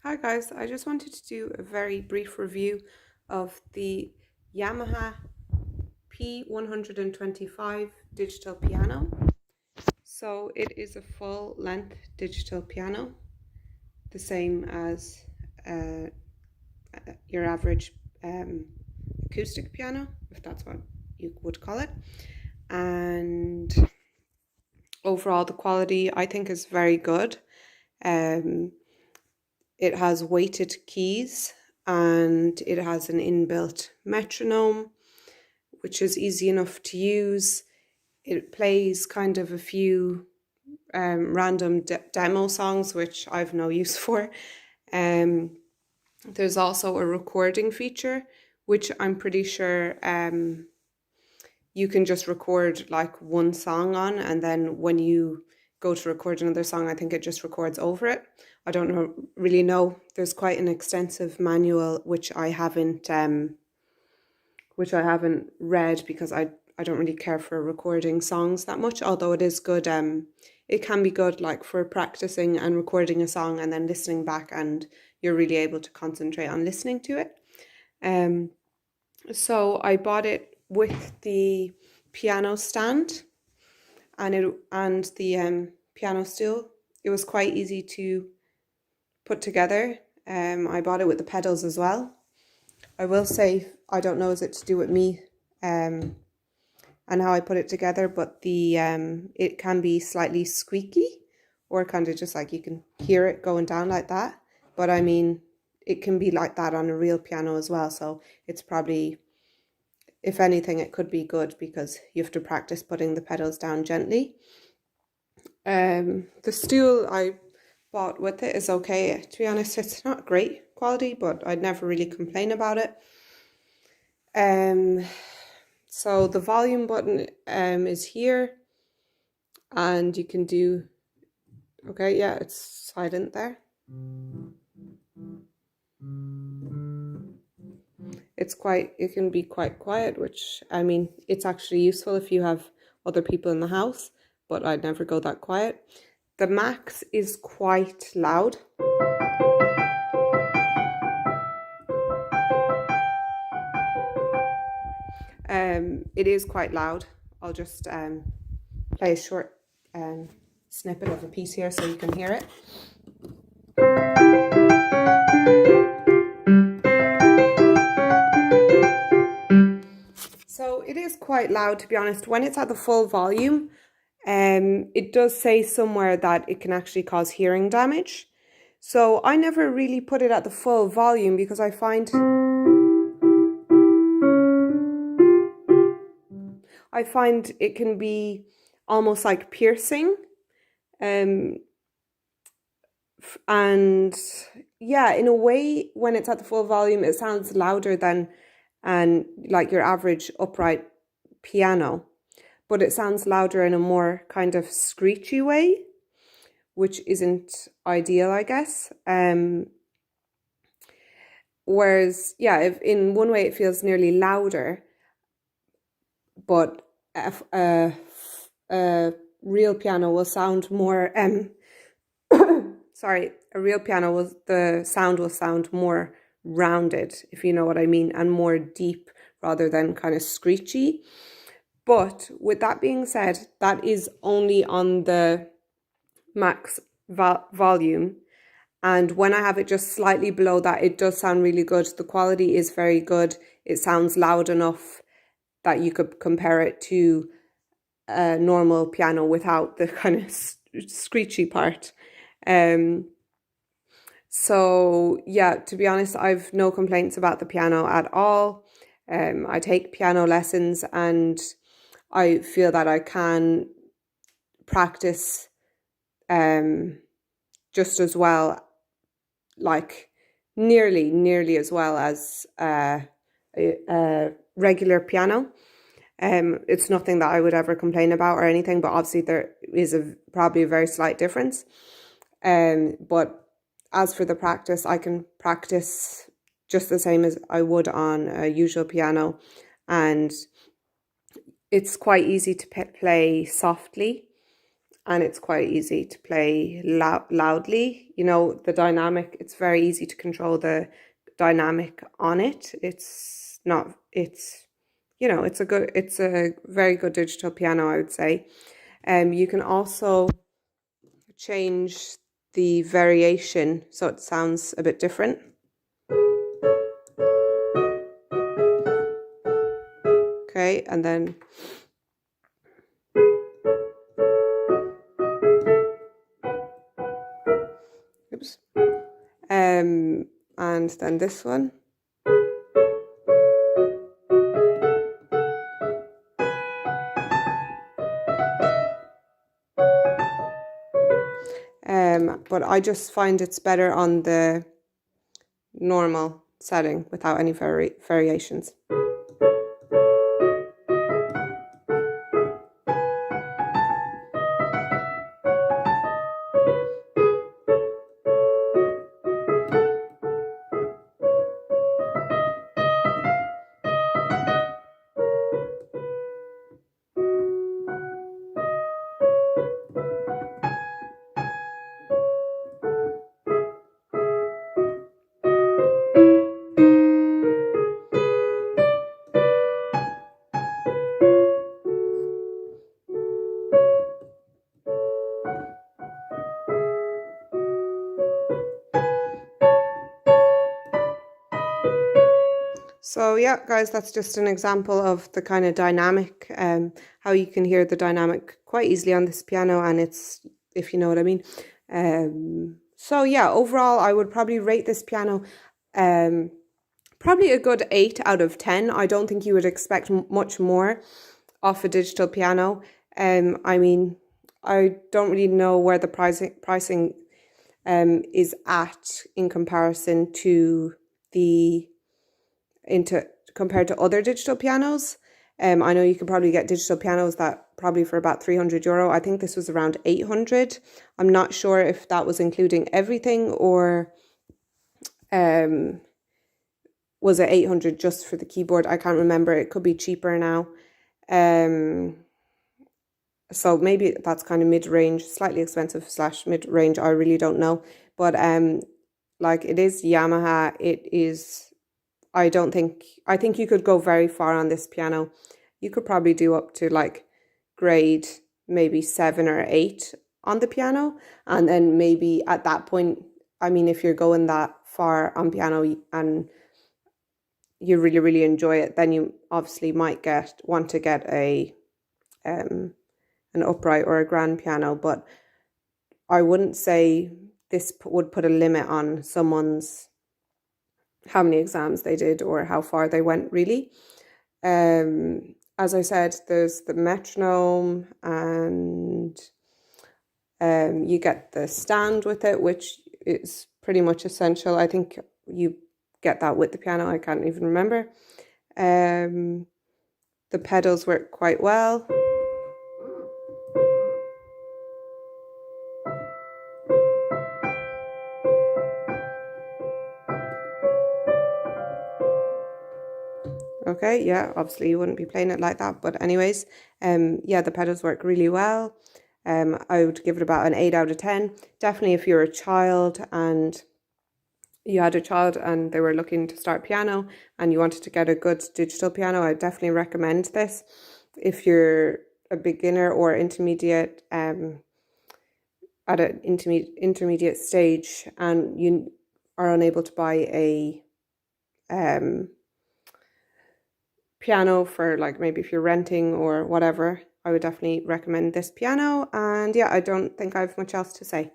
Hi guys, I just wanted to do a very brief review of the Yamaha P125 digital piano. So it is a full length digital piano, the same as uh, your average acoustic piano, if that's what you would call it. And overall the quality I think is very good. It has weighted keys and it has an inbuilt metronome, which is easy enough to use. It plays kind of a few random demo songs, which I've no use for. There's also a recording feature, which I'm pretty sure you can just record like one song on, and then when you go to record another song, I think it just records over it. I don't really know. There's quite an extensive manual which I haven't read because I don't really care for recording songs that much, although it is good. It can be good like for practicing and recording a song and then listening back, and you're really able to concentrate on listening to it. So I bought it with the piano stand and the piano stool. It was quite easy to put together. I bought it with the pedals as well. I will say, I don't know, is it to do with me and how I put it together, but the it can be slightly squeaky, or kind of just like you can hear it going down like that. But I mean, it can be like that on a real piano as well. So it's probably, if anything, it could be good because you have to practice putting the pedals down gently. The stool I bought with it is okay. To be honest, it's not great quality, but I'd never really complain about it. So the volume button is here, and you can do, okay, yeah, it's silent there. It can be quite quiet, which, I mean, it's actually useful if you have other people in the house, but I'd never go that quiet. The max is quite loud. It is quite loud. I'll just play a short snippet of a piece here so you can hear it. So it is quite loud, to be honest. When it's at the full volume, it does say somewhere that it can actually cause hearing damage. So I never really put it at the full volume because I find it can be almost like piercing. And yeah, in a way, when it's at the full volume, it sounds louder than like your average upright piano, but it sounds louder in a more kind of screechy way, which isn't ideal, I guess. Whereas, yeah, if in one way it feels nearly louder, but a real piano will sound more a real piano the sound will sound more rounded, if you know what I mean, and more deep rather than kind of screechy. But with that being said, that is only on the max volume. And when I have it just slightly below that, it does sound really good. The quality is very good. It sounds loud enough that you could compare it to a normal piano without the kind of screechy part. So yeah, to be honest, I've no complaints about the piano at all. I take piano lessons and I feel that I can practice just as well, like nearly as well as a regular piano. It's nothing that I would ever complain about or anything, but obviously there is probably a very slight difference. But as for the practice, I can practice just the same as I would on a usual piano, and it's quite easy to play softly. and it's quite easy to play loudly. You know, the dynamic, it's very easy to control the dynamic on it. It's not, it's, you know, it's a very good digital piano, I would say. You can also change the variation so it sounds a bit different. Okay, and then oops. And then this one. But I just find it's better on the normal setting without any variations. So yeah, guys, that's just an example of the kind of dynamic, how you can hear the dynamic quite easily on this piano, and it's, if you know what I mean. So yeah, overall, I would probably rate this piano probably a good 8 out of 10. I don't think you would expect much more off a digital piano. I mean, I don't really know where the pricing is at in comparison to compared to other digital pianos. I know you can probably get digital pianos that probably for about €300. I think this was around 800. I'm not sure if that was including everything or was it 800 just for the keyboard? I can't remember. It could be cheaper now. So maybe that's kind of mid-range, slightly expensive / mid-range. I really don't know. But like it is Yamaha. It is, I think you could go very far on this piano. You could probably do up to like grade maybe 7 or 8 on the piano. And then maybe at that point, I mean, if you're going that far on piano and you really, really enjoy it, then you obviously might want to get an upright or a grand piano. But I wouldn't say this would put a limit on someone's how many exams they did or how far they went, really. As I said, there's the metronome, and you get the stand with it, which is pretty much essential. I think you get that with the piano. I can't even remember. The pedals work quite well. Okay, yeah, obviously you wouldn't be playing it like that, but anyways, yeah, the pedals work really well. I would give it about an 8 out of 10. Definitely if you're a child and you had a child and they were looking to start piano and you wanted to get a good digital piano, I definitely recommend this. If you're a beginner or intermediate, at an intermediate stage and you are unable to buy a piano for, like, maybe if you're renting or whatever, I would definitely recommend this piano. And yeah, I don't think I have much else to say.